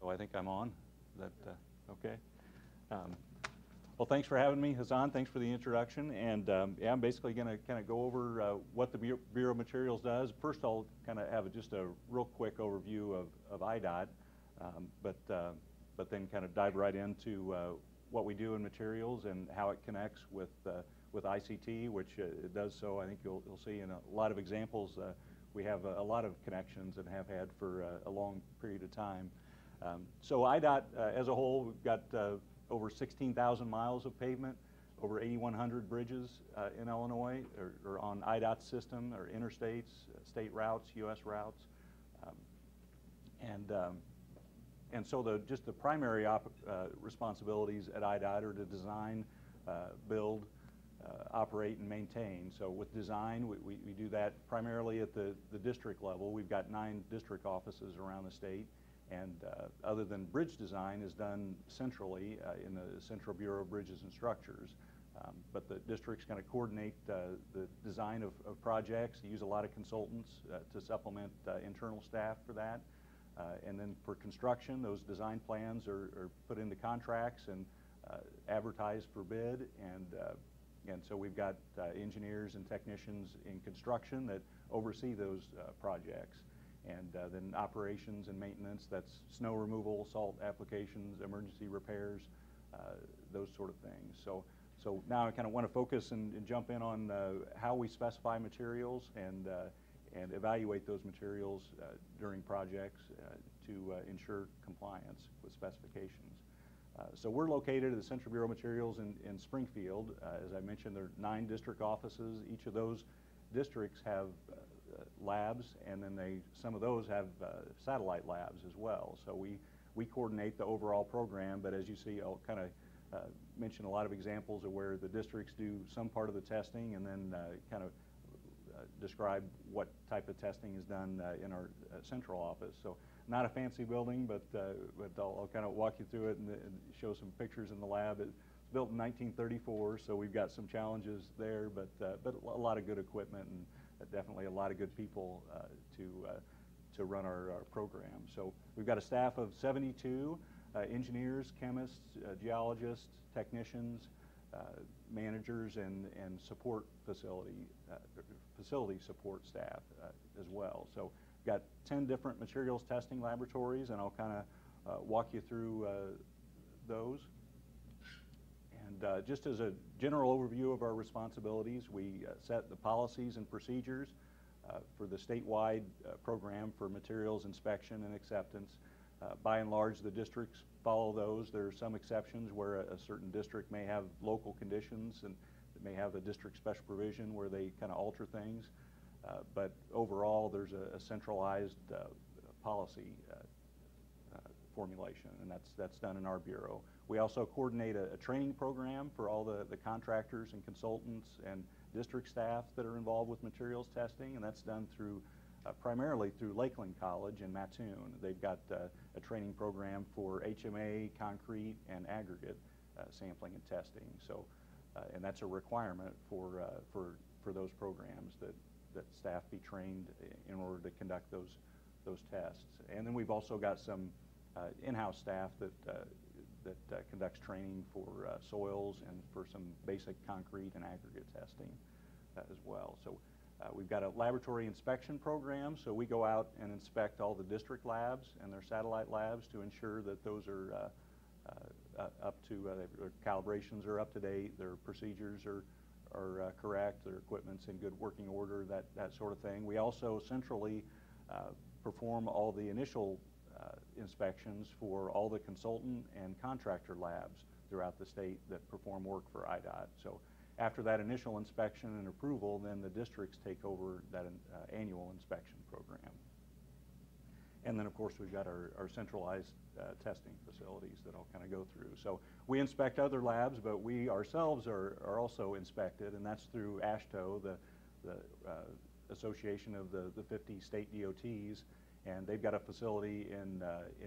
So I think I'm on. Is that okay? Well, thanks for having me, Hassan. Thanks for the introduction. And yeah, I'm basically going to kind of go over what the Bureau of Materials does. First, I'll kind of have just a real quick overview of IDOT, but then kind of dive right into what we do in materials and how it connects with ICT, which it does so. I think you'll see in a lot of examples we have a lot of connections and have had for a long period of time. So IDOT as a whole, we've got over 16,000 miles of pavement, over 8,100 bridges in Illinois are on IDOT's system, or interstates, state routes, U.S. routes. And so just the primary responsibilities at IDOT are to design, build, operate, and maintain. So with design, we do that primarily at the district level. We've got 9 district offices around the state. And other than bridge design is done centrally in the Central Bureau of Bridges and Structures. But the districts kind of coordinate the design of projects. They use a lot of consultants to supplement internal staff for that. And then for construction, those design plans are put into contracts and advertised for bid. And so we've got engineers and technicians in construction that oversee those projects. And then operations and maintenance, that's snow removal, salt applications, emergency repairs, those sort of things. So now I kind of want to focus and jump in on how we specify materials and evaluate those materials during projects to ensure compliance with specifications. So we're located at the Central Bureau of Materials in Springfield. As I mentioned, there are 9 district offices. Each of those districts have labs, and then some of those have satellite labs as well. So we coordinate the overall program, but as you see, I'll kind of mention a lot of examples of where the districts do some part of the testing, and then kind of describe what type of testing is done in our central office. So not a fancy building, but I'll kind of walk you through it and show some pictures in the lab. It's built in 1934, so we've got some challenges there, but a lot of good equipment and definitely a lot of good people to run our program. So we've got a staff of 72 engineers, chemists, geologists, technicians, managers, and support facility support staff as well. So we've got 10 different materials testing laboratories, and I'll kind of walk you through those. And just as a general overview of our responsibilities, we set the policies and procedures for the statewide program for materials inspection and acceptance. By and large, the districts follow those. There are some exceptions where a certain district may have local conditions and may have a district special provision where they kind of alter things. But overall, there's a centralized policy formulation, and that's done in our bureau. We also coordinate a training program for all the contractors and consultants and district staff that are involved with materials testing, and that's done through primarily through Lakeland College in Mattoon. They've got a training program for HMA, concrete, and aggregate sampling and testing. So, and that's a requirement for those programs that staff be trained in order to conduct those tests. And then we've also got some in-house staff that conducts training for soils and for some basic concrete and aggregate testing as well. So we've got a laboratory inspection program, so we go out and inspect all the district labs and their satellite labs to ensure that those are up to, their calibrations are up to date, their procedures are correct, their equipment's in good working order, that sort of thing. We also centrally perform all the initial inspections for all the consultant and contractor labs throughout the state that perform work for IDOT. So after that initial inspection and approval, then the districts take over that annual inspection program. And then, of course, we've got our centralized testing facilities that I'll kind of go through. So we inspect other labs, but we ourselves are also inspected, and that's through AASHTO, the Association of the 50 state DOTs. And they've got a facility in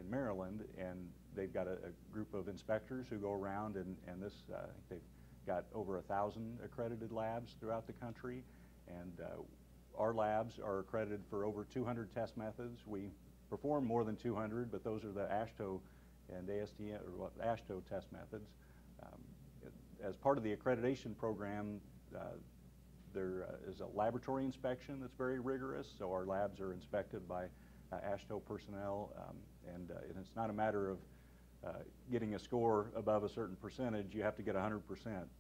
Maryland, and they've got a group of inspectors who go around, and this, I think they've got over 1,000 accredited labs throughout the country. And our labs are accredited for over 200 test methods. We perform more than 200, but those are the AASHTO and AASHTO test methods. As part of the accreditation program, there is a laboratory inspection that's very rigorous, so our labs are inspected by AASHTO personnel, and it's not a matter of getting a score above a certain percentage. You have to get 100%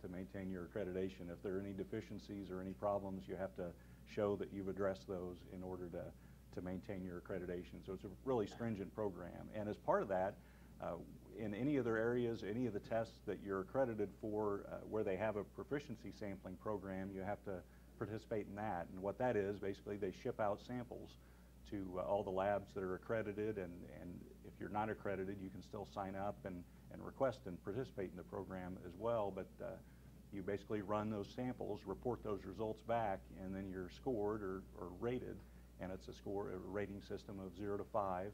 to maintain your accreditation. If there are any deficiencies or any problems, you have to show that you've addressed those in order to maintain your accreditation. So it's a really stringent program. And as part of that, in any other areas, any of the tests that you're accredited for where they have a proficiency sampling program, you have to participate in that. And what that is, basically they ship out samples to all the labs that are accredited, and if you're not accredited, you can still sign up and request and participate in the program as well, but you basically run those samples, report those results back, and then you're scored or rated, and it's a rating system of 0 to 5,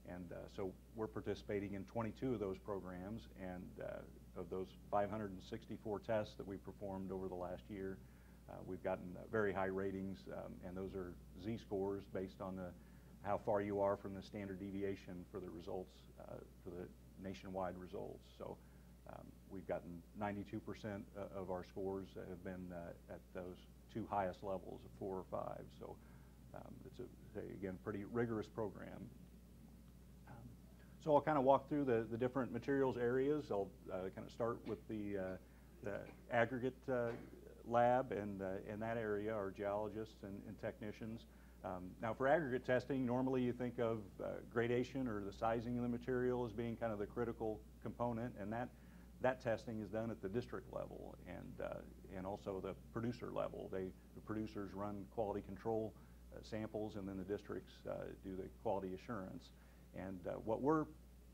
and so we're participating in 22 of those programs, and of those 564 tests that we performed over the last year, we've gotten very high ratings, and those are Z-scores based on how far you are from the standard deviation for the results, for the nationwide results. So we've gotten 92% of our scores have been at those two highest levels of 4 or 5. So it's again, pretty rigorous program. So I'll kind of walk through the different materials areas. I'll kind of start with the aggregate lab, and in that area are geologists and technicians. Now for aggregate testing, normally you think of gradation or the sizing of the material as being kind of the critical component, and that testing is done at the district level and also the producer level. The producers run quality control samples, and then the districts do the quality assurance. And what we're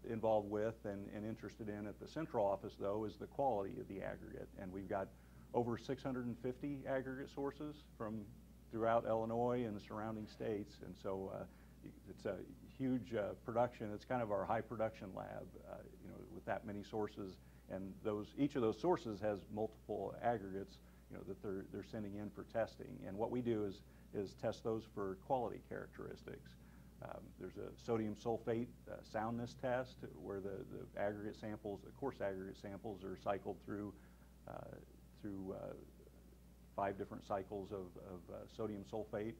involved with and interested in at the central office, though, is the quality of the aggregate. And we've got over 650 aggregate sources from throughout Illinois and the surrounding states, and so it's a huge production. It's kind of our high production lab, you know, with that many sources, and each of those sources has multiple aggregates, you know, that they're sending in for testing. And what we do is test those for quality characteristics. There's a sodium sulfate soundness test where the aggregate samples, the coarse aggregate samples, are cycled through 5 different cycles of sodium sulfate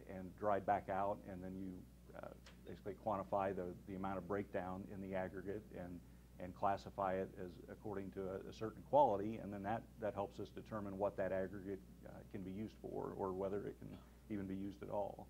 and dried back out, and then you basically quantify the amount of breakdown in the aggregate and classify it as according to a certain quality, and then that helps us determine what that aggregate can be used for, or whether it can even be used at all.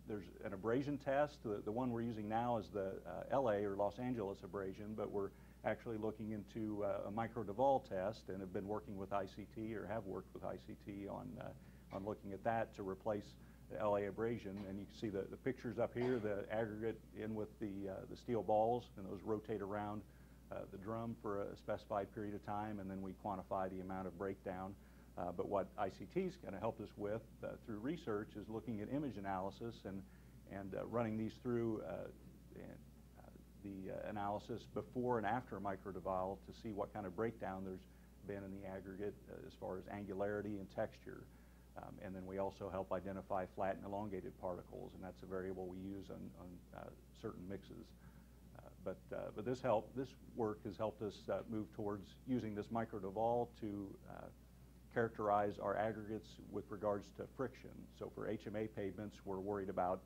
There's an abrasion test. The one we're using now is the LA or Los Angeles abrasion, but we're actually looking into a micro-Duval test, and have been working with ICT, or have worked with ICT on looking at that to replace the LA abrasion. And you can see the pictures up here, the aggregate in with the steel balls, and those rotate around the drum for a specified period of time, and then we quantify the amount of breakdown. But what ICT is going to help us with through research is looking at image analysis and running these through the analysis before and after micro-Duval to see what kind of breakdown there's been in the aggregate as far as angularity and texture. And then we also help identify flat and elongated particles, and that's a variable we use on certain mixes. But this work has helped us move towards using this micro-Duval to characterize our aggregates with regards to friction. So for HMA pavements, we're worried about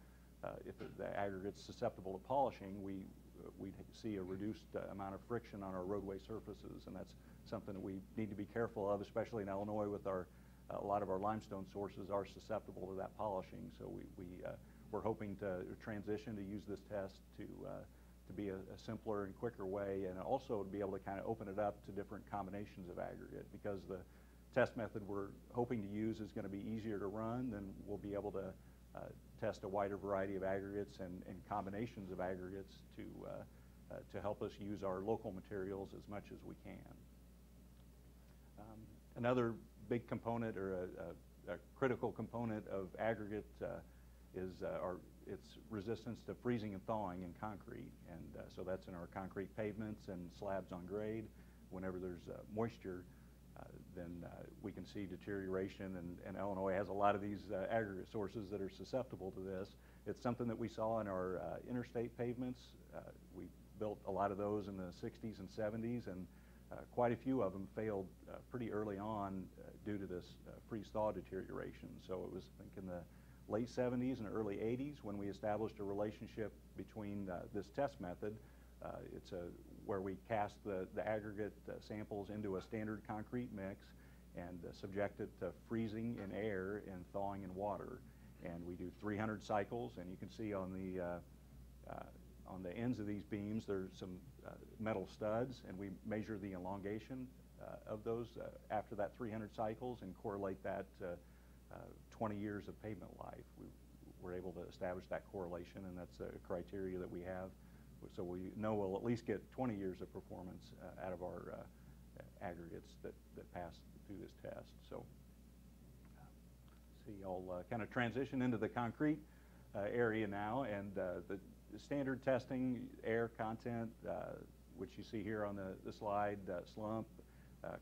if the aggregate's susceptible to polishing, we see a reduced amount of friction on our roadway surfaces, and that's something that we need to be careful of, especially in Illinois with a lot of our limestone sources are susceptible to that polishing. So we're hoping to transition to use this test to be a simpler and quicker way, and also to be able to kind of open it up to different combinations of aggregate, because the test method we're hoping to use is going to be easier to run, then we'll be able to test a wider variety of aggregates and combinations of aggregates to help us use our local materials as much as we can. Another big component, or a critical component of aggregate is its resistance to freezing and thawing in concrete, and so that's in our concrete pavements and slabs on grade. Whenever there's moisture, then we can see deterioration, and Illinois has a lot of these aggregate sources that are susceptible to this. It's something that we saw in our interstate pavements. We built a lot of those in the 60s and 70s, and quite a few of them failed pretty early on due to this freeze-thaw deterioration. So it was, I think, in the late 70s and early 80s when we established a relationship between this test method. It's where we cast the aggregate samples into a standard concrete mix and subject it to freezing in air and thawing in water. And we do 300 cycles, and you can see on the ends of these beams there's some metal studs, and we measure the elongation of those after that 300 cycles and correlate that to 20 years of pavement life. We're able to establish that correlation, and that's a criteria that we have. So we know we'll at least get 20 years of performance out of our aggregates that pass through this test. So see, I'll kind of transition into the concrete area now, and the standard testing, air content, which you see here on the slide, slump,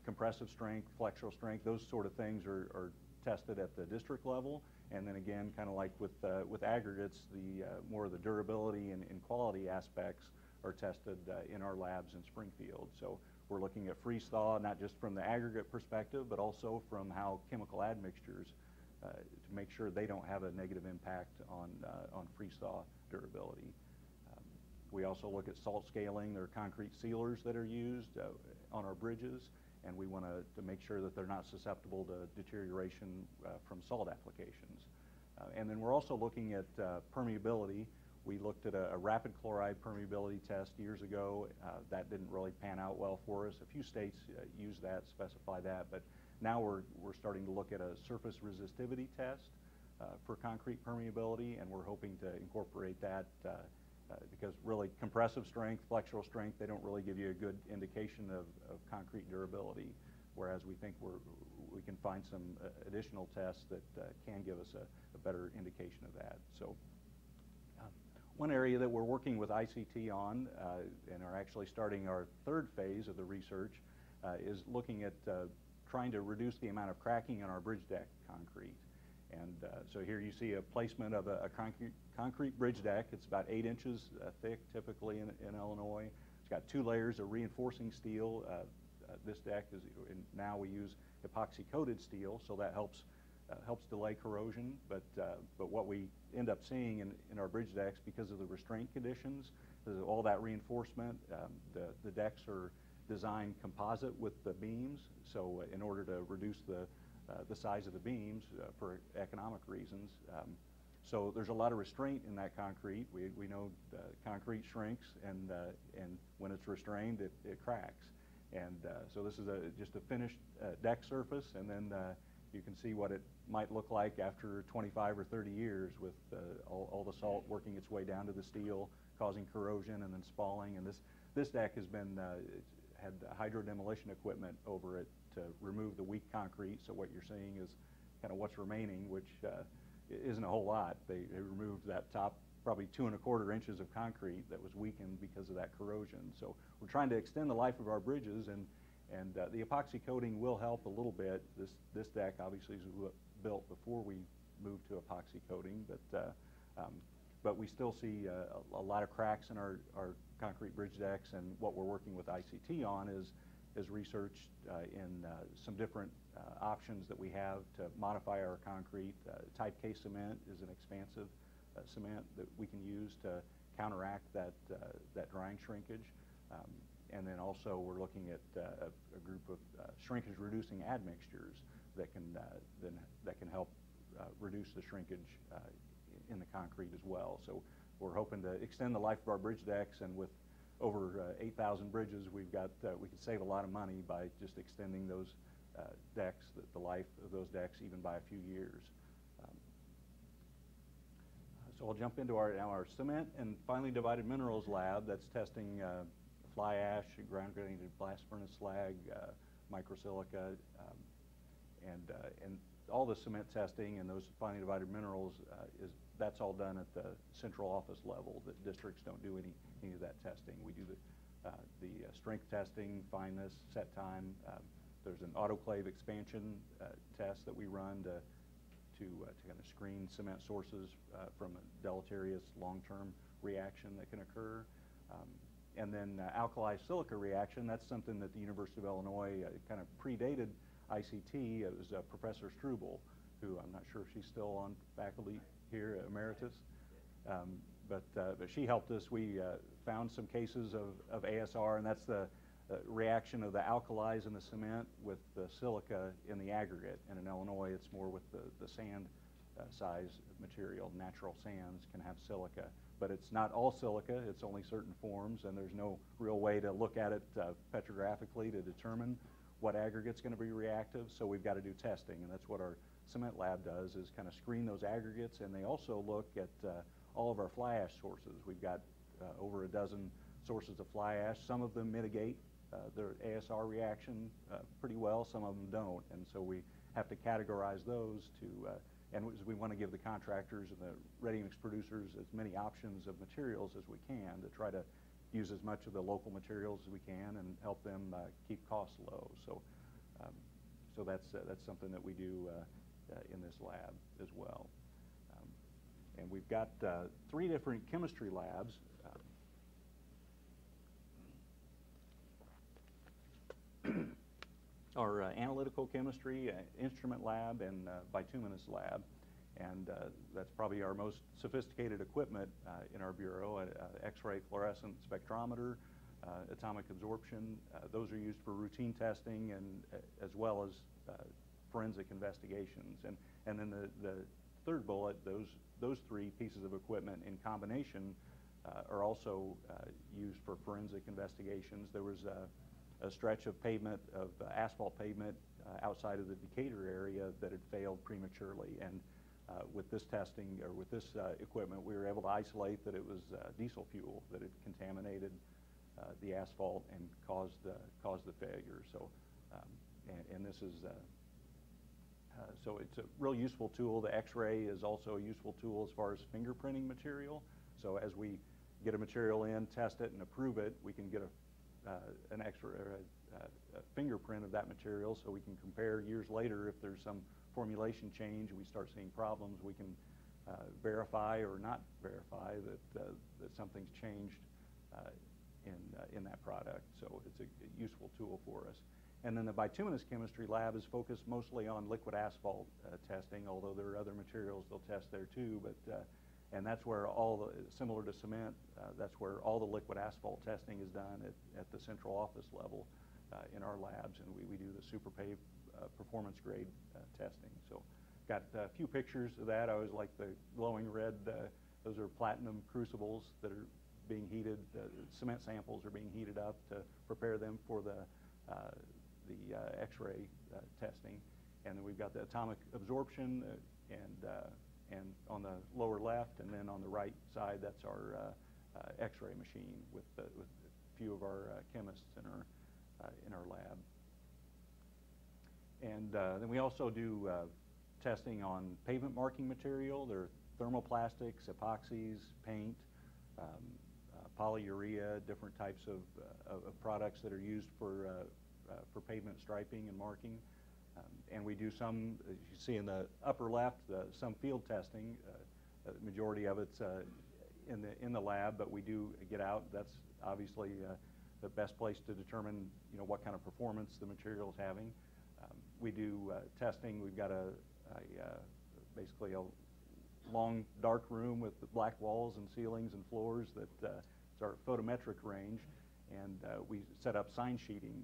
compressive strength, flexural strength, those sort of things are tested at the district level. And then again, kind of like with aggregates, the more of the durability and quality aspects are tested in our labs in Springfield. So we're looking at freeze-thaw, not just from the aggregate perspective, but also from how chemical admixtures to make sure they don't have a negative impact on freeze-thaw durability. We also look at salt scaling. There are concrete sealers that are used on our bridges, and we want to make sure that they're not susceptible to deterioration from salt applications. And then we're also looking at permeability. We looked at a rapid chloride permeability test years ago. That didn't really pan out well for us. A few states use that, specify that, but now we're starting to look at a surface resistivity test for concrete permeability, and we're hoping to incorporate that because really compressive strength, flexural strength, they don't really give you a good indication of concrete durability, whereas we think we can find some additional tests that can give us a better indication of that. So one area that we're working with ICT on and are actually starting our third phase of the research is looking at trying to reduce the amount of cracking in our bridge deck concrete. And so here you see a placement of a concrete bridge deck. It's about 8 inches thick typically in Illinois. It's got 2 layers of reinforcing steel. This deck is, now we use epoxy coated steel, so that helps delay corrosion. But what we end up seeing in our bridge decks, because of the restraint conditions, all that reinforcement, the decks are designed composite with the beams. So in order to reduce the size of the beams for economic reasons. So there's a lot of restraint in that concrete. We know concrete shrinks, and when it's restrained, it cracks. And so this is just a finished deck surface, and then you can see what it might look like after 25 or 30 years with all the salt working its way down to the steel, causing corrosion and then spalling. And this deck has been had hydro demolition equipment over it to remove the weak concrete. So what you're seeing is kind of what's remaining, which isn't a whole lot. They removed that top probably 2 1/4 inches of concrete that was weakened because of that corrosion. So we're trying to extend the life of our bridges, and the epoxy coating will help a little bit. This deck obviously was built before we moved to epoxy coating, but we still see a lot of cracks in our concrete bridge decks, and what we're working with ICT on is research in some different options that we have to modify our concrete. Type K cement is an expansive cement that we can use to counteract that drying shrinkage. And then also we're looking at a group of shrinkage reducing admixtures that can help reduce the shrinkage in the concrete as well. So we're hoping to extend the life of our bridge decks, and with over 8,000 bridges, we can save a lot of money by just extending those decks, the life of those decks, even by a few years. So I'll jump into our cement and finely divided minerals lab that's testing fly ash, ground granulated blast furnace slag, microsilica, and all the cement testing and those finely divided minerals that's all done at the central office level. The districts don't do any of that testing. We do the strength testing, fineness, set time, There's an autoclave expansion test that we run to kind of screen cement sources from a deleterious long-term reaction that can occur. And then alkali silica reaction, that's something that the University of Illinois kind of predated ICT. It was Professor Struble, who I'm not sure if she's still on faculty here, emeritus. But she helped us. We found some cases of ASR, and that's the reaction of the alkalis in the cement with the silica in the aggregate. And in Illinois, it's more with the sand size material. Natural sands can have silica. But it's not all silica, it's only certain forms, and there's no real way to look at it petrographically to determine what aggregate's going to be reactive, so we've got to do testing, and that's what our cement lab does, is kind of screen those aggregates, and they also look at all of our fly ash sources. We've got over a dozen sources of fly ash. Some of them mitigate the ASR reaction pretty well, some of them don't, and so we have to categorize those to and we want to give the contractors and the ready-mix producers as many options of materials as we can to try to use as much of the local materials as we can and help them keep costs low. So, so that's something that we do in this lab as well. And we've got 3 different chemistry labs. Our analytical chemistry, instrument lab, and bituminous lab. And that's probably our most sophisticated equipment in our bureau, X-ray fluorescent spectrometer, atomic absorption. Those are used for routine testing and as well as forensic investigations. And then the third bullet, those 3 pieces of equipment in combination are also used for forensic investigations. There was a stretch of pavement, of asphalt pavement outside of the Decatur area that had failed prematurely. And with this testing, or with this equipment, we were able to isolate that it was diesel fuel that had contaminated the asphalt and caused the failure. So, and this is, so it's a real useful tool. The X-ray is also a useful tool as far as fingerprinting material. So as we get a material in, test it, and approve it, we can get an X-ray, a fingerprint of that material, so we can compare years later if there's some formulation change and we start seeing problems, we can verify or not verify that something's changed in that product. So it's a useful tool for us. And then the bituminous chemistry lab is focused mostly on liquid asphalt testing, although there are other materials they'll test there too. But and that's where similar to cement, that's where all the liquid asphalt testing is done at the central office level in our labs, and we do the super pave performance grade testing. So got a few pictures of that. I always like the glowing red. Those are platinum crucibles that are being heated. Cement samples are being heated up to prepare them for the X-ray testing. And then we've got the atomic absorption and on the lower left, and then on the right side, that's our X-ray machine with a few of our chemists in our lab. And then we also do testing on pavement marking material. There are thermoplastics, epoxies, paint, polyurea, different types of products that are used for pavement striping and marking. And we do some, as you see in the upper left, some field testing. The majority of it's in the lab, but we do get out. That's obviously the best place to determine, what kind of performance the material is having. We do testing. We've got basically a long, dark room with black walls and ceilings and floors that it's our photometric range, and we set up sign sheeting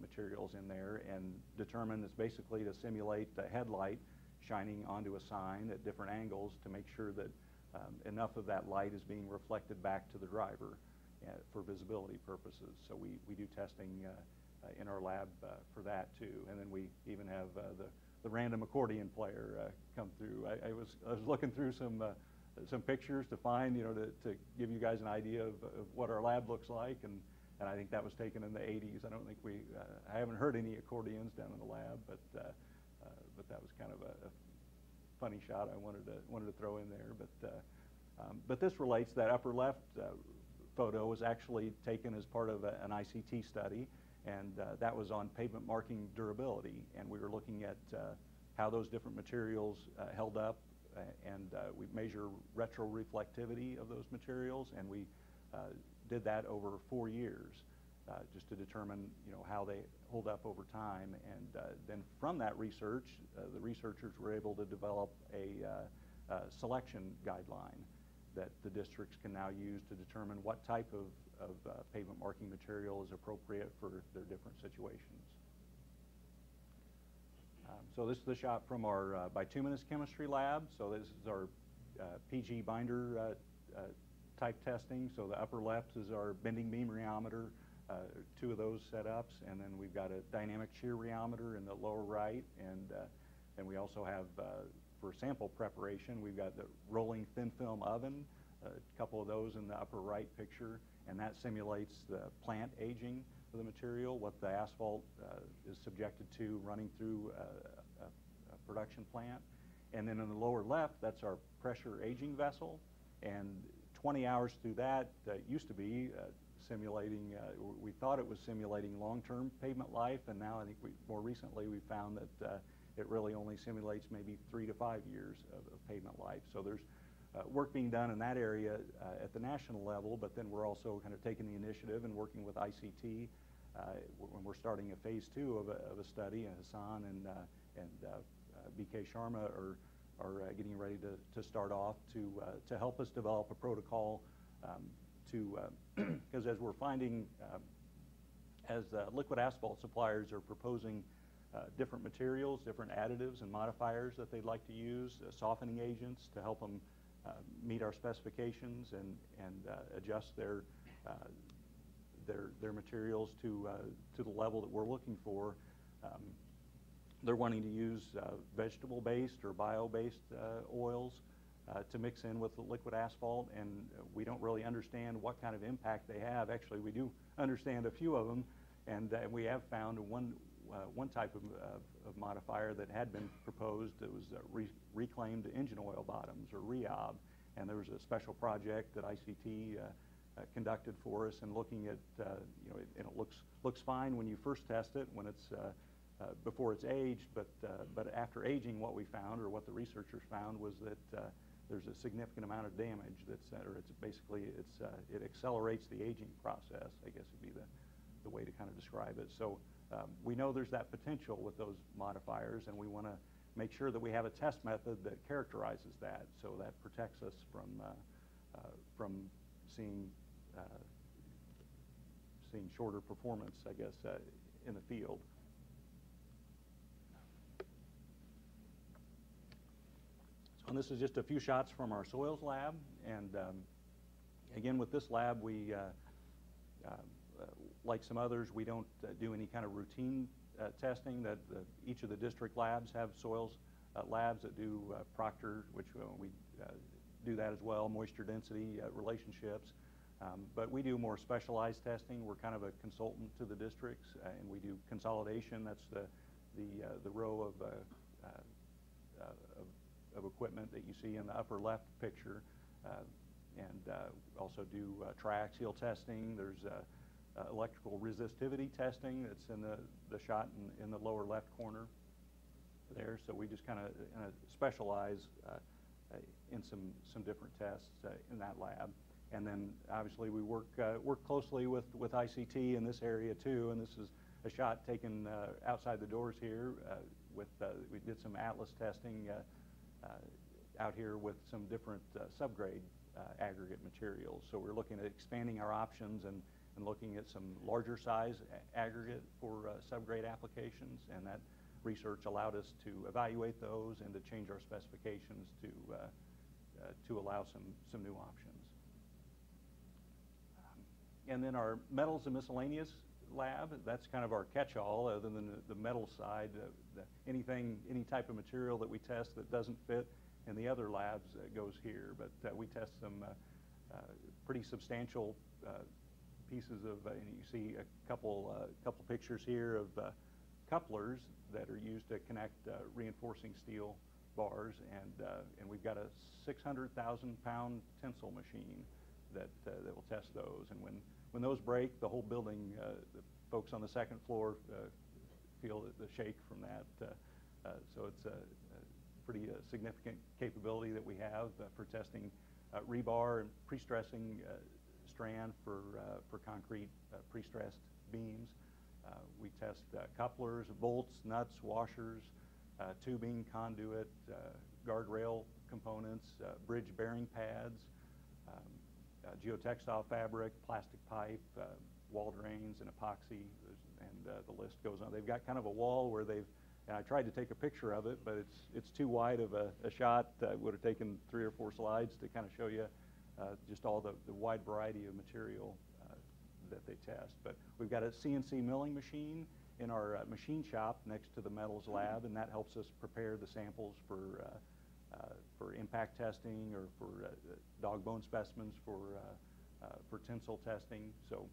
materials in there and determine it's basically to simulate the headlight shining onto a sign at different angles to make sure that enough of that light is being reflected back to the driver for visibility purposes. So we do testing in our lab for that too. And then we even have the random accordion player come through. I was looking through some pictures to find, to give you guys an idea of what our lab looks like, and I think that was taken in the 80s. I don't think I haven't heard any accordions down in the lab, but that was kind of a funny shot I wanted to throw in there. But this relates, that upper left photo was actually taken as part of an ICT study, and that was on pavement marking durability, and we were looking at how those different materials held up, and we measure retroreflectivity of those materials, and we did that over 4 years just to determine, how they hold up over time. And then from that research, the researchers were able to develop a selection guideline that the districts can now use to determine what type of pavement marking material is appropriate for their different situations. So this is the shot from our bituminous chemistry lab. So this is our PG binder type testing. So the upper left is our bending beam rheometer, 2 of those setups, and then we've got a dynamic shear rheometer in the lower right, and we also have for sample preparation, we've got the rolling thin film oven, a couple of those in the upper right picture, and that simulates the plant aging of the material, what the asphalt is subjected to running through a production plant. And then in the lower left, that's our pressure aging vessel, and 20 hours through that used to be simulating, we thought it was simulating long-term pavement life, and now I think more recently we found that it really only simulates maybe 3 to 5 years of pavement life. So there's work being done in that area at the national level, but then we're also kind of taking the initiative and working with ICT when we're starting a phase 2 of a study, and Hassan and BK Sharma are getting ready to start off to help us develop a protocol because as we're finding, as liquid asphalt suppliers are proposing different materials, different additives and modifiers that they'd like to use, softening agents to help them meet our specifications and adjust their materials to the level that we're looking for. They're wanting to use vegetable-based or bio-based oils to mix in with the liquid asphalt, and we don't really understand what kind of impact they have. Actually, we do understand a few of them, and we have found one type of modifier that had been proposed. It was reclaimed engine oil bottoms, or REOB, and there was a special project that ICT conducted for us, and looking at, and it looks fine when you first test it, when it's before it's aged, but after aging, what we found, or what the researchers found, was that there's a significant amount of damage it accelerates the aging process, I guess would be the way to kind of describe it. So we know there's that potential with those modifiers, and we want to make sure that we have a test method that characterizes that, so that protects us from seeing shorter performance, I guess, in the field. And this is just a few shots from our soils lab, and again, with this lab, we, like some others, we don't do any kind of routine testing. That each of the district labs have soils labs that do Proctor, which we do that as well, moisture density relationships. But we do more specialized testing. We're kind of a consultant to the districts, and we do consolidation. That's the row of equipment that you see in the upper left picture, and also do triaxial testing. There's electrical resistivity testing that's in the shot in the lower left corner there. So we just kind of specialize in some different tests in that lab. And then obviously we work closely with ICT in this area too, and this is a shot taken outside the doors here we did some Atlas testing out here with some different subgrade aggregate materials. So we're looking at expanding our options and looking at some larger size aggregate for subgrade applications, and that research allowed us to evaluate those and to change our specifications to allow some new options. And then our metals and miscellaneous lab, that's kind of our catch-all, other than the metal side. Any type of material that we test that doesn't fit in the other labs goes here. But we test some pretty substantial pieces of, and you see a couple pictures here of couplers that are used to connect reinforcing steel bars, and we've got a 600,000-pound tensile machine that will test those. And when those break, the whole building, folks on the second floor feel the shake from that. So it's a pretty significant capability that we have for testing rebar and pre-stressing strand for concrete pre-stressed beams. We test couplers, bolts, nuts, washers, tubing, conduit, guardrail components, bridge bearing pads, geotextile fabric, plastic pipe, wall drains, and epoxy, and the list goes on. They've got kind of a wall where they've, and I tried to take a picture of it, but it's too wide of a shot. It would have taken 3 or 4 slides to kind of show you just all the wide variety of material that they test. But we've got a CNC milling machine in our machine shop next to the metals lab, and that helps us prepare the samples for impact testing or for dog bone specimens for tensile testing. So,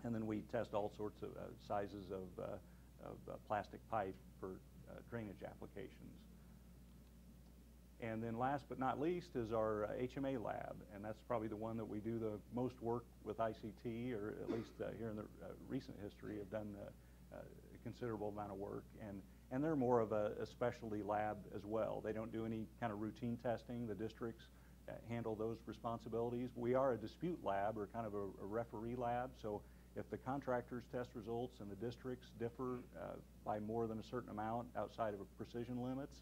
and then we test all sorts of sizes of plastic pipe for drainage applications. And then last but not least is our HMA lab, and that's probably the one that we do the most work with ICT, or at least here in the recent history have done a considerable amount of work. And they're more of a specialty lab as well. They don't do any kind of routine testing. The districts handle those responsibilities. We are a dispute lab, or kind of a referee lab, so if the contractor's test results and the districts differ by more than a certain amount outside of precision limits,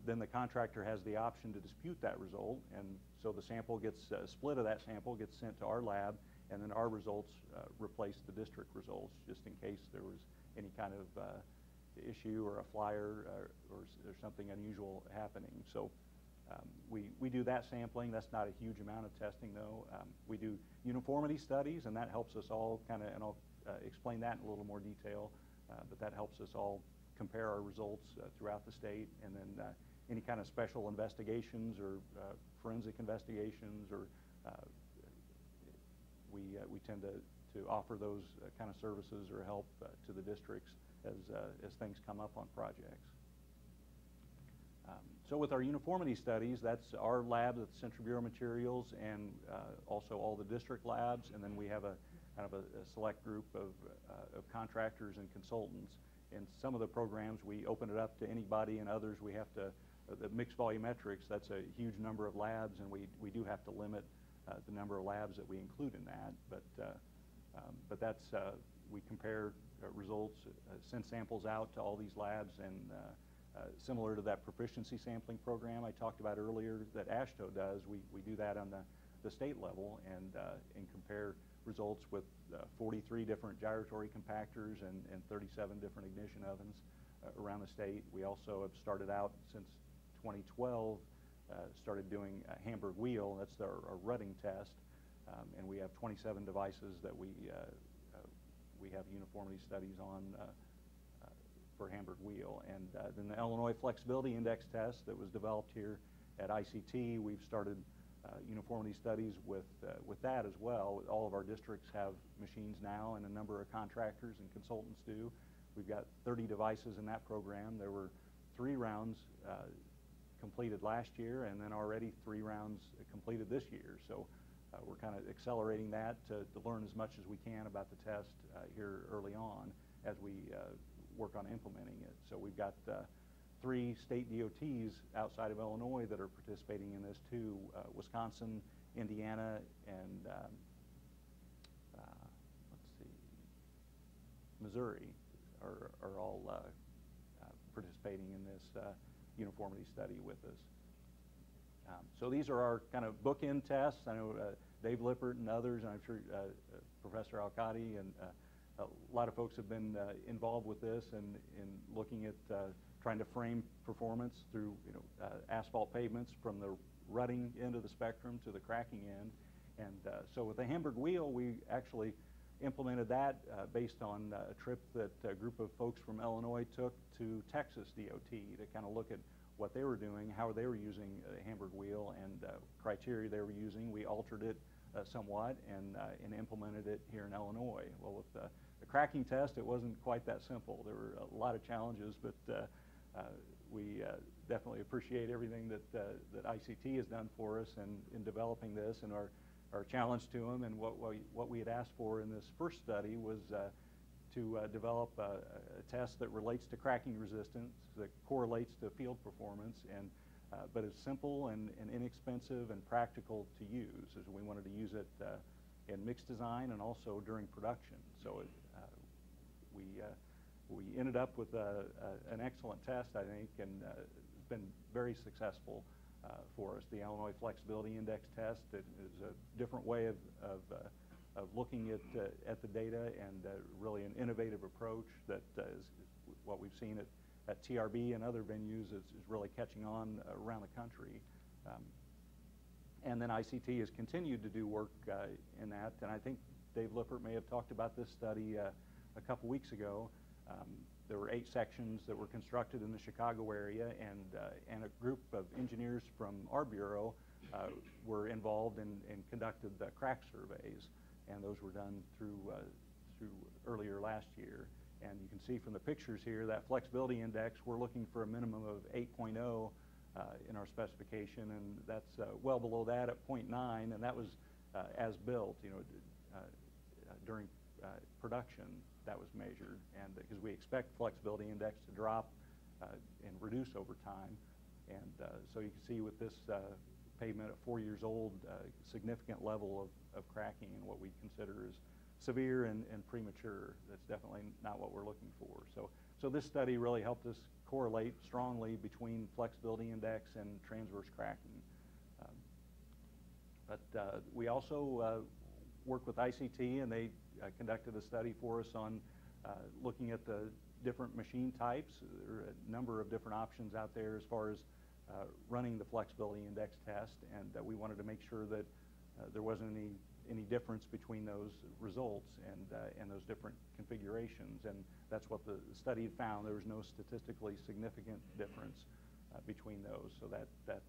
then the contractor has the option to dispute that result, and so the sample gets, split of that sample gets sent to our lab, and then our results replace the district results, just in case there was any kind of issue or a flyer or something unusual happening. So we do that sampling. That's not a huge amount of testing, though. We do uniformity studies, and that helps us all kind of, and I'll explain that in a little more detail, but that helps us all compare our results throughout the state. And then any kind of special investigations or forensic investigations, or we tend to offer those kind of services or help to the districts as things come up on projects. So with our uniformity studies, that's our lab at the Central Bureau of Materials, and also all the district labs, and then we have a kind of a select group of contractors and consultants. In some of the programs, we open it up to anybody, and others we have to, the mixed volumetrics, that's a huge number of labs, and we do have to limit the number of labs that we include in that. But that's, we compare results, send samples out to all these labs, and similar to that proficiency sampling program I talked about earlier that AASHTO does, we do that on the state level, and compare results with 43 different gyratory compactors and 37 different ignition ovens around the state. We also have started out since 2012, started doing a Hamburg wheel. That's our rutting test, and we have 27 devices that we have uniformity studies on for Hamburg wheel. And then the Illinois Flexibility Index test that was developed here at ICT, we've started uniformity studies with that as well. All of our districts have machines now, and a number of contractors and consultants do. We've got 30 devices in that program. There were 3 rounds completed last year, and then already 3 rounds completed this year. So we're kind of accelerating that to learn as much as we can about the test here early on as we work on implementing it. So we've got 3 state DOTs outside of Illinois that are participating in this too. Wisconsin, Indiana, and let's see, Missouri are all participating in this uniformity study with us. So these are our kind of bookend tests. I know Dave Lippert and others, and I'm sure Professor Alcati and a lot of folks have been involved with this and in looking at trying to frame performance through asphalt pavements from the rutting end of the spectrum to the cracking end. And so with the Hamburg wheel, we actually implemented that based on a trip that a group of folks from Illinois took to Texas DOT to kind of look at what they were doing, how they were using the Hamburg wheel, and criteria they were using. We altered it somewhat and implemented it here in Illinois. Well, with the cracking test, it wasn't quite that simple. There were a lot of challenges, but we definitely appreciate everything that ICT has done for us in developing this, and our challenge to them, and what we had asked for in this first study was to develop a test that relates to cracking resistance, that correlates to field performance, and but it's simple and inexpensive and practical to use, as we wanted to use it in mixed design and also during production. So we ended up with an excellent test, I think, and it's been very successful for us. The Illinois Flexibility Index test, it is a different way of looking at the data, and really an innovative approach that is what we've seen at TRB and other venues is really catching on around the country. And then ICT has continued to do work in that, and I think Dave Lippert may have talked about this study a couple weeks ago. There were 8 sections that were constructed in the Chicago area, and a group of engineers from our bureau were involved and conducted the crack surveys, and those were done through earlier last year. And you can see from the pictures here that flexibility index, we're looking for a minimum of 8.0 in our specification, and that's well below that at 0.9, and that was as built, during production that was measured, and because we expect flexibility index to drop and reduce over time. And so you can see with this pavement at 4 years old, significant level of cracking in what we consider as severe and premature. That's definitely not what we're looking for. So this study really helped us correlate strongly between flexibility index and transverse cracking. But we also worked with ICT, and they conducted a study for us on looking at the different machine types. There are a number of different options out there as far as running the flexibility index test, and we wanted to make sure that there wasn't any difference between those results and those different configurations, and that's what the study found. There was no statistically significant difference between those, so that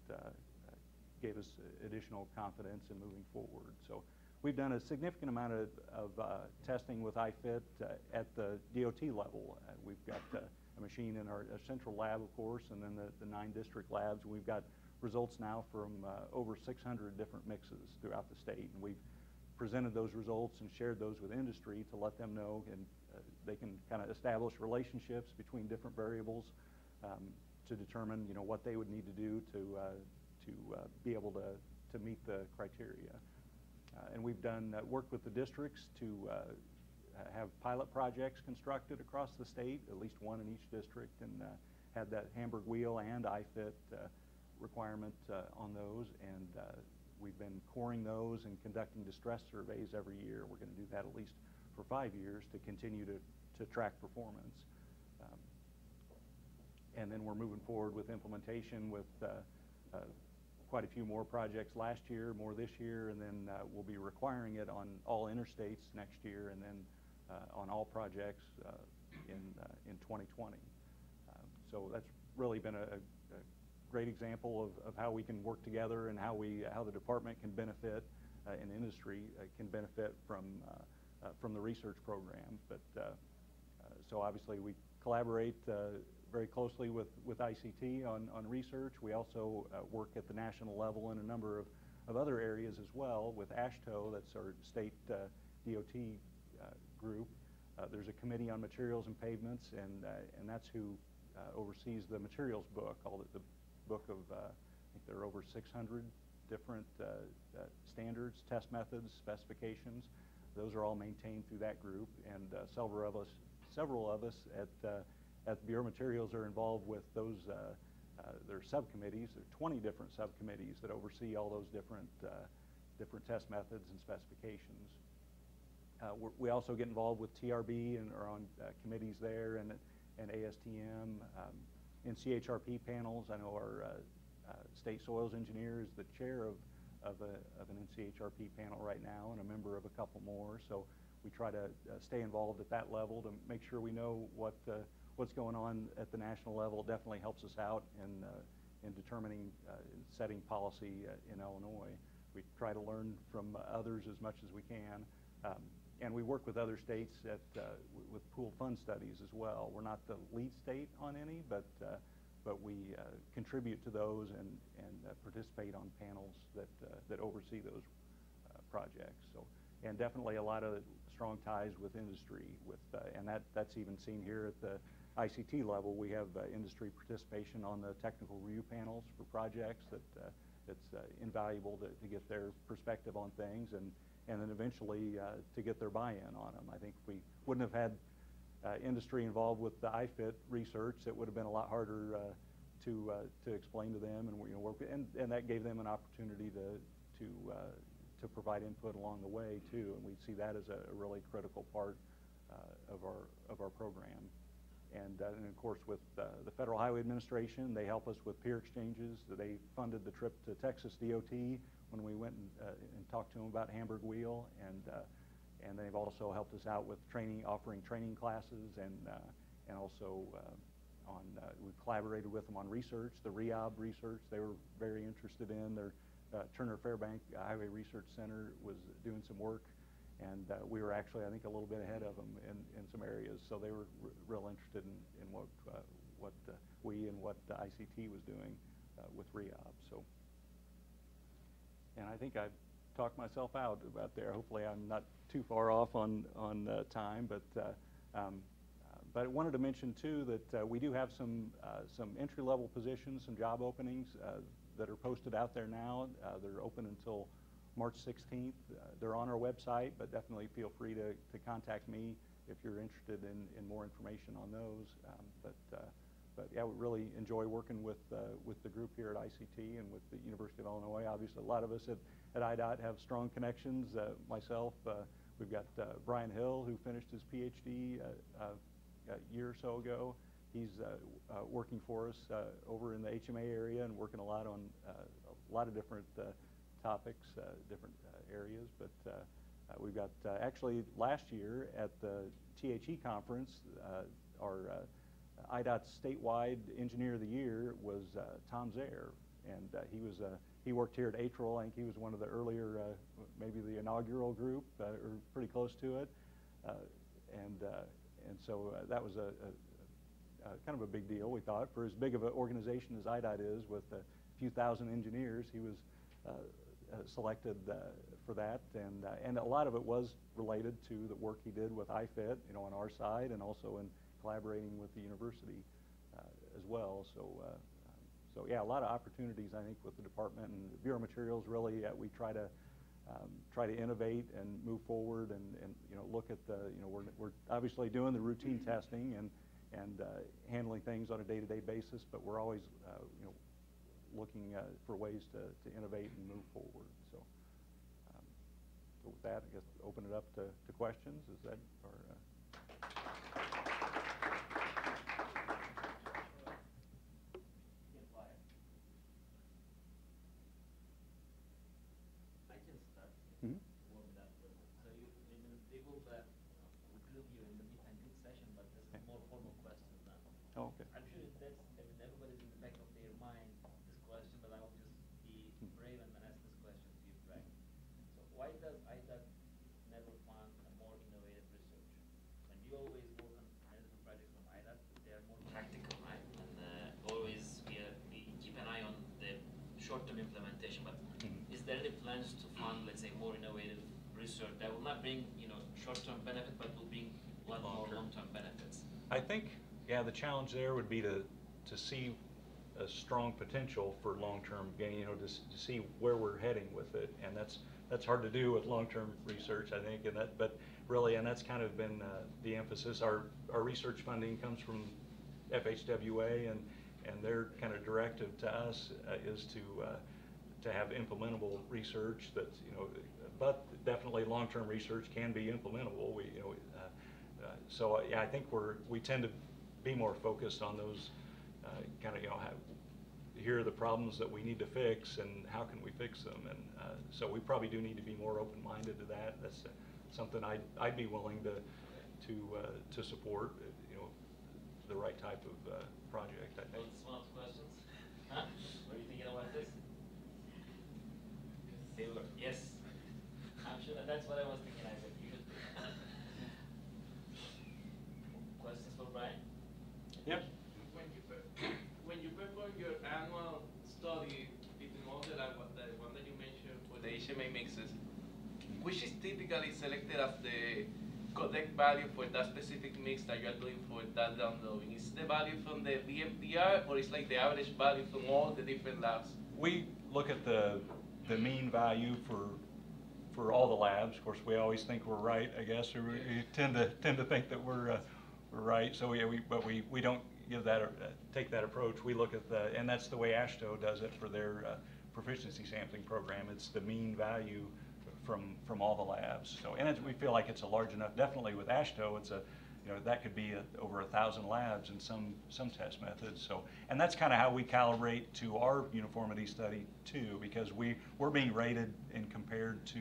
gave us additional confidence in moving forward. So we've done a significant amount of testing with iFit at the DOT level. We've got a machine in our central lab, of course, and then the 9 district labs. We've got results now from over 600 different mixes throughout the state, and we've presented those results and shared those with industry to let them know, and they can kind of establish relationships between different variables to determine, what they would need to do to be able to meet the criteria. And we've done work with the districts to have pilot projects constructed across the state, at least one in each district, and had that Hamburg wheel and iFit requirement on those, and we've been coring those and conducting distress surveys every year. We're going to do that at least for 5 years to continue to track performance. And then we're moving forward with implementation with quite a few more projects last year, more this year, and then we'll be requiring it on all interstates next year, and then on all projects in 2020. So that's really been a great example of how we can work together and how the department can benefit and industry can benefit from the research program. But so obviously we collaborate very closely with ICT on research. We also work at the national level in a number of other areas as well with AASHTO, that's our state DOT group. There's a committee on materials and pavements, and that's who oversees the materials book, the book of, I think there are over 600 different standards, test methods, specifications. Those are all maintained through that group, and several of us at Bureau of Materials are involved with those. There are subcommittees. There are 20 different subcommittees that oversee all those different test methods and specifications. We also get involved with TRB and are on committees there, and ASTM, NCHRP panels. I know our state soils engineer is the chair of an NCHRP panel right now, and a member of a couple more. So we try to stay involved at that level to make sure we know what's going on at the national level. It definitely helps us out in determining, setting policy in Illinois. We try to learn from others as much as we can. And we work with other states with pooled fund studies as well. We're not the lead state on any, but we contribute to those and participate on panels that oversee those projects. So, and definitely a lot of strong ties with industry, and that's even seen here at the ICT level. We have industry participation on the technical review panels for projects it's invaluable to get their perspective on things, and then eventually to get their buy-in on them. I think if we wouldn't have had industry involved with the IFIT research, it would have been a lot harder to explain to them and work, and that gave them an opportunity to provide input along the way too, and we see that as a really critical part of our program. And of course, with the Federal Highway Administration, they help us with peer exchanges. They funded the trip to Texas DOT when we went and talked to them about Hamburg Wheel, and they've also helped us out with training, offering training classes, and also we collaborated with them on research, the REOB research they were very interested in. Their Turner Fairbank Highway Research Center was doing some work, and we were actually, I think, a little bit ahead of them in some areas. So they were real interested in what we and what the ICT was doing with REOB. So, and I think I've talked myself out about there. Hopefully, I'm not too far off on time, but I wanted to mention too that we do have some entry-level positions, some job openings that are posted out there now. They're open until March 16th. They're on our website, but definitely feel free to contact me if you're interested in more information on those. But yeah, we really enjoy working with the group here at ICT and with the University of Illinois. Obviously, a lot of us at IDOT have strong connections. Myself, we've got Brian Hill, who finished his PhD a year or so ago. He's working for us over in the HMA area and working a lot on a lot of different topics, different areas. But we've got actually last year at the THE conference, our IDOT's statewide Engineer of the Year was Tom Zaire, and he worked here at Atril. I think he was one of the earlier, maybe the inaugural group, or pretty close to it, and so that was kind of a big deal, we thought, for as big of an organization as IDOT is, with a few thousand engineers. He was selected for that, and a lot of it was related to the work he did with IFIT, on our side, and also in collaborating with the university as well. So yeah, a lot of opportunities, I think, with the department and the Bureau of Materials. Really, we try to innovate and move forward, and look at we're obviously doing the routine testing and handling things on a day-to-day basis, but we're always looking for ways to innovate and move forward. So with that, I guess open it up to questions. Is that or? Oh, okay. I'm sure everybody's in the back of their mind this question, but I will just be brave and ask this question to you, Greg. So why does IDOT never fund a more innovative research? And you always work on management projects from IDOT, they are more practical, right? And always we keep an eye on the short-term implementation. But is there any plans to fund, let's say, more innovative research that will not bring short-term benefit, but will bring a lot more long-term benefits? I think. Yeah, the challenge there would be to see a strong potential for long-term gain, to see where we're heading with it, and that's hard to do with long-term research, I think, but that's kind of been the emphasis. Our research funding comes from FHWA, and their kind of directive to us is to have implementable research that's but definitely long-term research can be implementable. So yeah, I think we tend to be more focused on those here are the problems that we need to fix and how can we fix them, and so we probably do need to be more open-minded to that. That's something I'd be willing to support, the right type of project, I think. Well, it's one of the questions. Huh? What are you thinking about this? Yes. I'm sure that's what I was thinking. I said you should. Questions for Brian? Yep. When you perform your annual study between all the one that you mentioned for the HMA mixes, which is typically selected as the collect value for that specific mix that you're doing for that downloading? Is the value from the VMPR, or is like the average value from all the different labs? We look at the mean value for all the labs. Of course, we always think we're right, I guess, or we tend to think that we're right. So we don't give that take that approach. We look at and that's the way AASHTO does it for their proficiency sampling program. It's the mean value from all the labs. So, and we feel like it's a large enough. Definitely with AASHTO, it's that could be over 1,000 labs in some test methods. So, and that's kind of how we calibrate to our uniformity study too, because we're being rated and compared to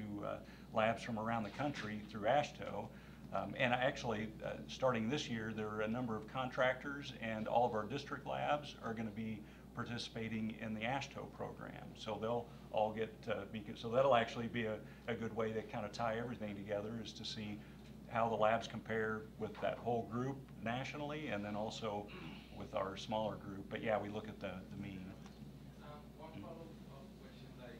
labs from around the country through AASHTO. And actually, starting this year, there are a number of contractors, and all of our district labs are going to be participating in the AASHTO program. So they'll all get so that'll actually be a good way to kind of tie everything together, is to see how the labs compare with that whole group nationally, and then also with our smaller group. But yeah, we look at the mean. One follow-up question, like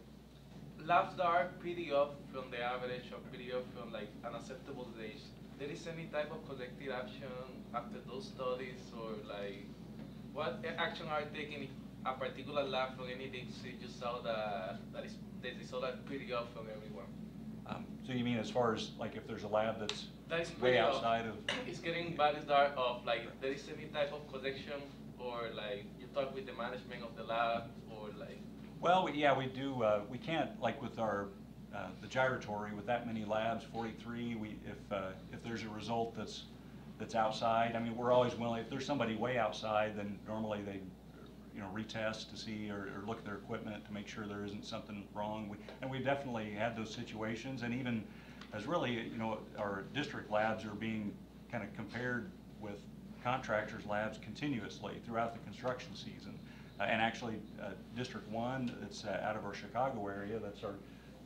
labs that are pretty off from the average or pretty off from like an acceptable range, there is any type of corrective action after those studies, or like what action are taking if a particular lab from any big city you saw that the results are pretty off from everyone? So you mean as far as like if there's a lab that's that is way outside of? It's getting values that are off, like there is any type of correction, or like you talk with the management of the lab, or like? Well, yeah, we do. We can't, like with our the gyratory, with that many labs, 43. If there's a result that's outside, I mean, we're always willing. If there's somebody way outside, then normally they retest to see or look at their equipment to make sure there isn't something wrong. And we've definitely had those situations, and even as really, our district labs are being kind of compared with contractors' labs continuously throughout the construction season. And actually, District 1, it's out of our Chicago area, that's our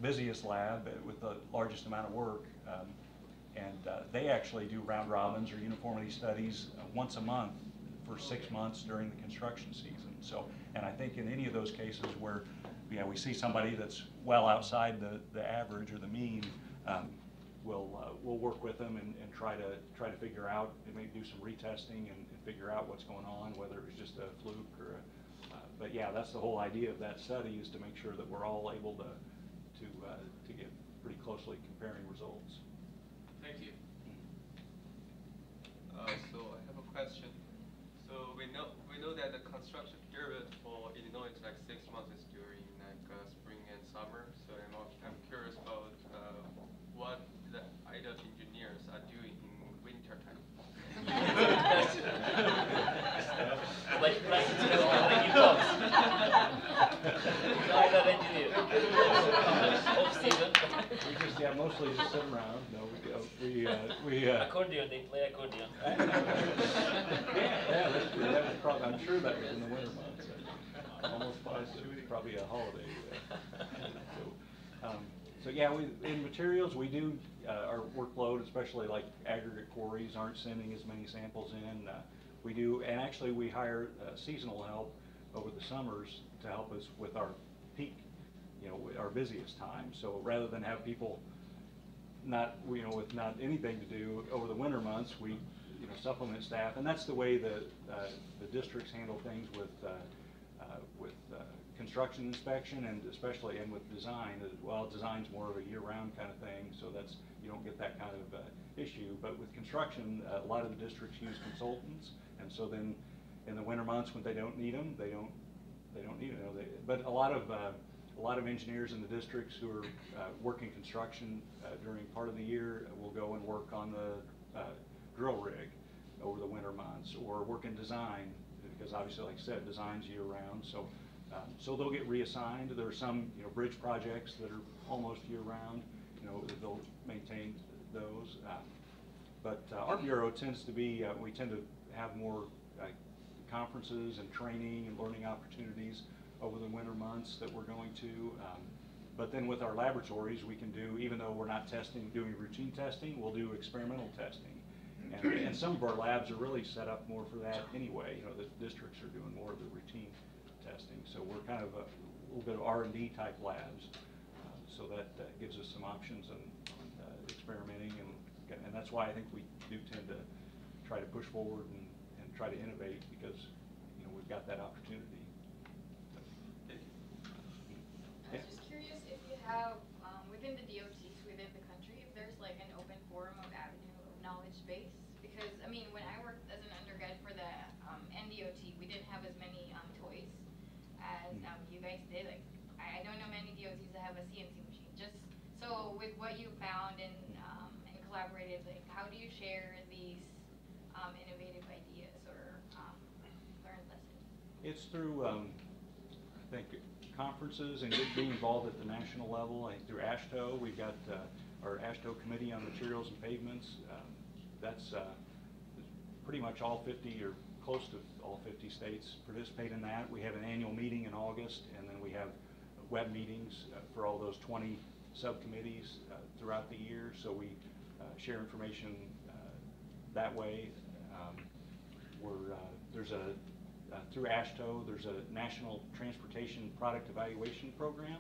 busiest lab with the largest amount of work. And they actually do round robins or uniformity studies once a month for 6 months during the construction season. So, and I think in any of those cases where we see somebody that's well outside the average or the mean, we'll work with them and try to figure out, and maybe do some retesting and figure out what's going on, whether it was just a fluke or but yeah, that's the whole idea of that study, is to make sure that we're all able to get pretty closely comparing results. Thank you. So I have a question. So we know that the construction period for Illinois is like 6 months, is during like spring and summer. So I'm curious about what the IDA engineers are doing in winter time. Yeah, mostly just sit around. No, we Accordion, they play accordion. yeah, that was probably, I'm sure that was in the winter months. Almost positive, probably a holiday. So yeah, in materials we do our workload, especially like aggregate quarries aren't sending as many samples in. We do, and actually we hire seasonal help over the summers to help us with our peak, our busiest time. So rather than have people with not anything to do over the winter months, we supplement staff, and that's the way the districts handle things with construction inspection, and especially with design. Well, design's more of a year-round kind of thing, so you don't get that kind of issue. But with construction, a lot of the districts use consultants, and so then in the winter months when they don't need them, they don't need them. But a lot of engineers in the districts who are working construction during part of the year will go and work on the drill rig over the winter months, or work in design, because obviously, like I said, design's year-round. So they'll get reassigned. There are some bridge projects that are almost year-round. They'll maintain those. But our bureau tends to be, we tend to have more conferences and training and learning opportunities over the winter months that we're going to. But then with our laboratories, we can do, even though we're not doing routine testing, we'll do experimental testing. And some of our labs are really set up more for that anyway. The districts are doing more of the routine testing. So we're kind of a little bit of R&D type labs. So that gives us some options on experimenting and and that's why I think we do tend to try to push forward and try to innovate, because we've got that opportunity. I was just curious if you have, within the DOTs within the country, if there's like an open forum of avenue of knowledge base. Because, I mean, when I worked as an undergrad for the NDOT, we didn't have as many toys as you guys did. Like, I don't know many DOTs that have a CNC machine. Just so with what you found and collaborated, like, how do you share these innovative ideas or learned lessons? It's through, I think, conferences and being involved at the national level. I think through AASHTO, we've got our AASHTO Committee on Materials and Pavements. That's pretty much all 50 or close to all 50 states participate in that. We have an annual meeting in August, and then we have web meetings for all those 20 subcommittees throughout the year. So we share information that way. There's through AASHTO, there's a National Transportation Product Evaluation Program,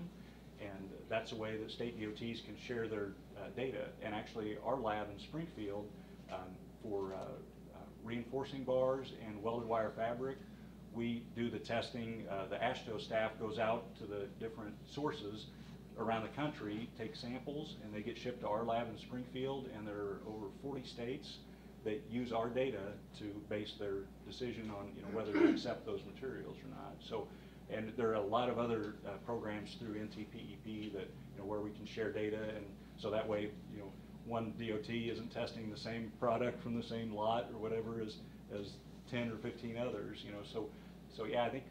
and that's a way that state DOTs can share their data. And actually, our lab in Springfield for reinforcing bars and welded wire fabric, we do the testing. The AASHTO staff goes out to the different sources around the country, take samples, and they get shipped to our lab in Springfield, and there are over 40 states that use our data to base their decision on whether to accept those materials or not. So, and there are a lot of other programs through NTPEP that where we can share data, and so that way one DOT isn't testing the same product from the same lot or whatever as 10 or 15 others. So yeah, I think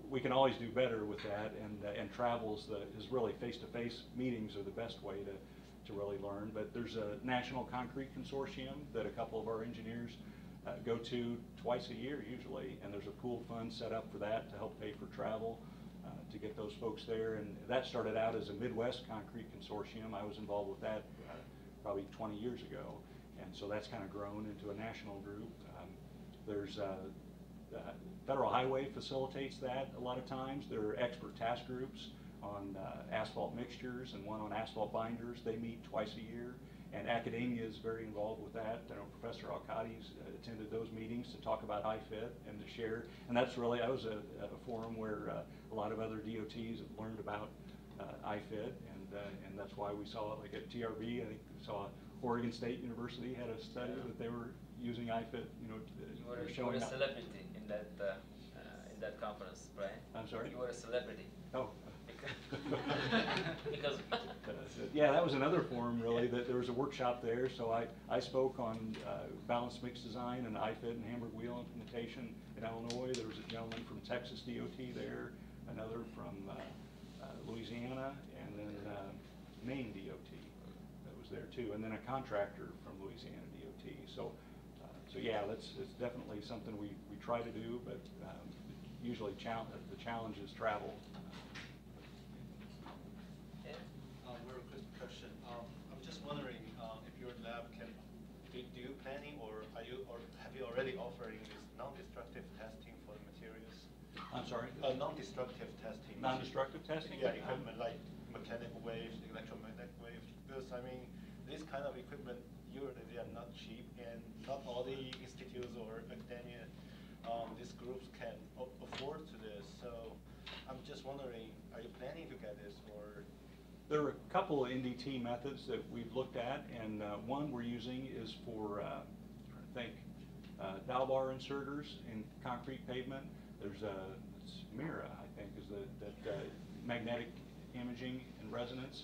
we can always do better with that, and travel is really face-to-face meetings are the best way to really learn. But there's a National Concrete Consortium that a couple of our engineers go to twice a year usually, and there's a pool fund set up for that to help pay for travel to get those folks there. And that started out as a Midwest Concrete Consortium. I was involved with that probably 20 years ago, and so that's kind of grown into a national group. There's Federal Highway facilitates that a lot of times. There are expert task groups on asphalt mixtures and one on asphalt binders. They meet twice a year, and academia is very involved with that. I know Professor Alcatty's attended those meetings to talk about IFIT and to share, and that was a forum where a lot of other DOTs have learned about IFIT, and that's why we saw it like at TRB. I think we saw Oregon State University had a study that they were using IFIT, you were a celebrity in that conference, right? I'm sorry? You were a celebrity. Oh. Because yeah, that was another forum really, that there was a workshop there, so I spoke on balanced mix design and IFIT and hammered wheel implementation in Illinois. There was a gentleman from Texas DOT there, another from Louisiana, and then Maine DOT that was there too, and then a contractor from Louisiana DOT. So yeah, it's definitely something we try to do, but usually the challenge is travel. Very quick question. I'm just wondering if your lab do you planning or have you already offering this non-destructive testing for the materials? I'm sorry? Non-destructive testing. Non-destructive testing? Yeah, equipment like mechanical waves, electromagnetic waves. Because I mean, this kind of equipment usually they are not cheap, and not all the institutes or academia, these groups can afford to this. So I'm just wondering, are you planning to get this or? There are a couple of NDT methods that we've looked at, and one we're using is for, I'm trying to think, dowel bar inserters in concrete pavement. There's MIRA, I think, is that magnetic imaging and resonance,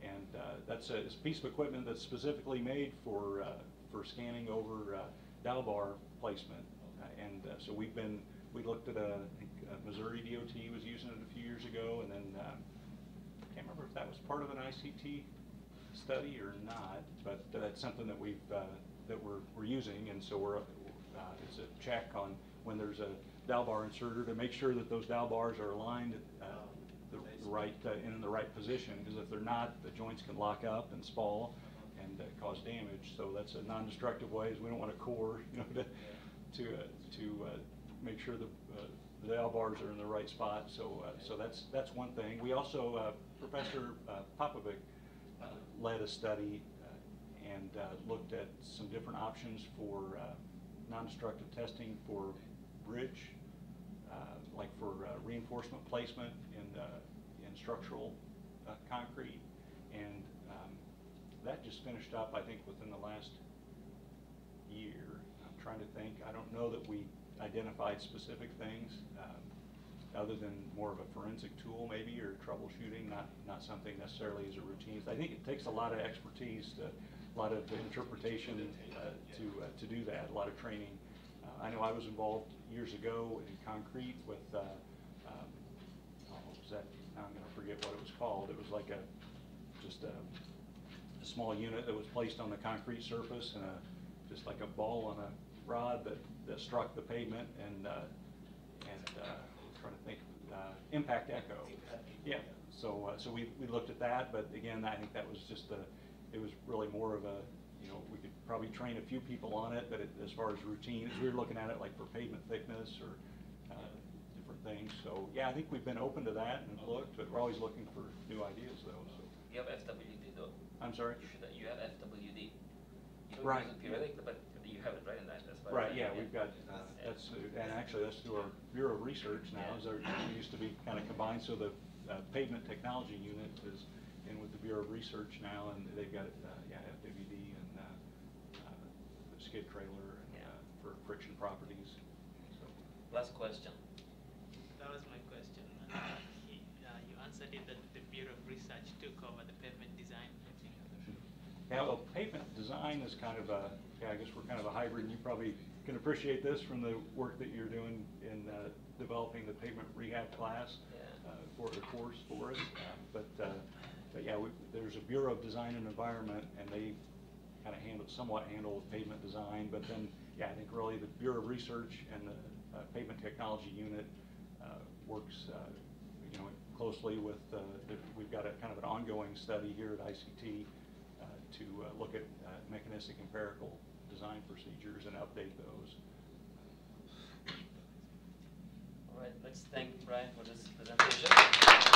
and that's a piece of equipment that's specifically made for scanning over dowel bar placement. So we looked at I think Missouri DOT was using it a few years ago, and then I can't remember if that was part of an ICT study or not, but that's something that we're using, and so it's a check on when there's a dowel bar inserter to make sure that those dowel bars are aligned in the right position, because if they're not, the joints can lock up and spall and cause damage. So that's a non-destructive way. We don't want to core, to make sure the dowel bars are in the right spot. So that's one thing. We also Professor Popovic led a study and looked at some different options for non-destructive testing for bridge, like for reinforcement placement in structural concrete, and that just finished up, I think, within the last year. I'm trying to think. I don't know that we identified specific things other than more of a forensic tool maybe, or troubleshooting, not something necessarily as a routine. I think it takes a lot of expertise, a lot of interpretation to do that, a lot of training. I know I was involved years ago in concrete with, what was that? Now I'm going to forget what it was called. It was like just a small unit that was placed on the concrete surface, and just like a ball on a rod that struck the pavement, and trying to think, impact echo. Yeah. So we looked at that, but again, I think that was just it was really more of a, we could probably train a few people on it, but as far as routine, as we were looking at it like for pavement thickness or different things. So yeah, I think we've been open to that and looked, but we're always looking for new ideas though. So. You have FWD though. I'm sorry? You have FWD. You don't right. use it periodically, but you have it right in that. That's right, yeah, we've got, and actually that's through our Bureau of Research now. We used to be kind of combined, so the pavement technology unit is in with the Bureau of Research now, and they've got FWD and the skid trailer and, for friction properties. So. Last question. That was my question. You answered it that the Bureau of Research took over the pavement design. Yeah, well, pavement design is kind of a, I guess we're kind of a hybrid, and you probably can appreciate this from the work that you're doing in developing the pavement rehab class for the course for us. But yeah, there's a Bureau of Design and Environment, and they kind of somewhat handle pavement design. But then, yeah, I think really the Bureau of Research and the Pavement Technology Unit works, closely with. We've got a kind of an ongoing study here at ICT to look at mechanistic empirical design procedures and update those. All right, let's thank Brian for this presentation.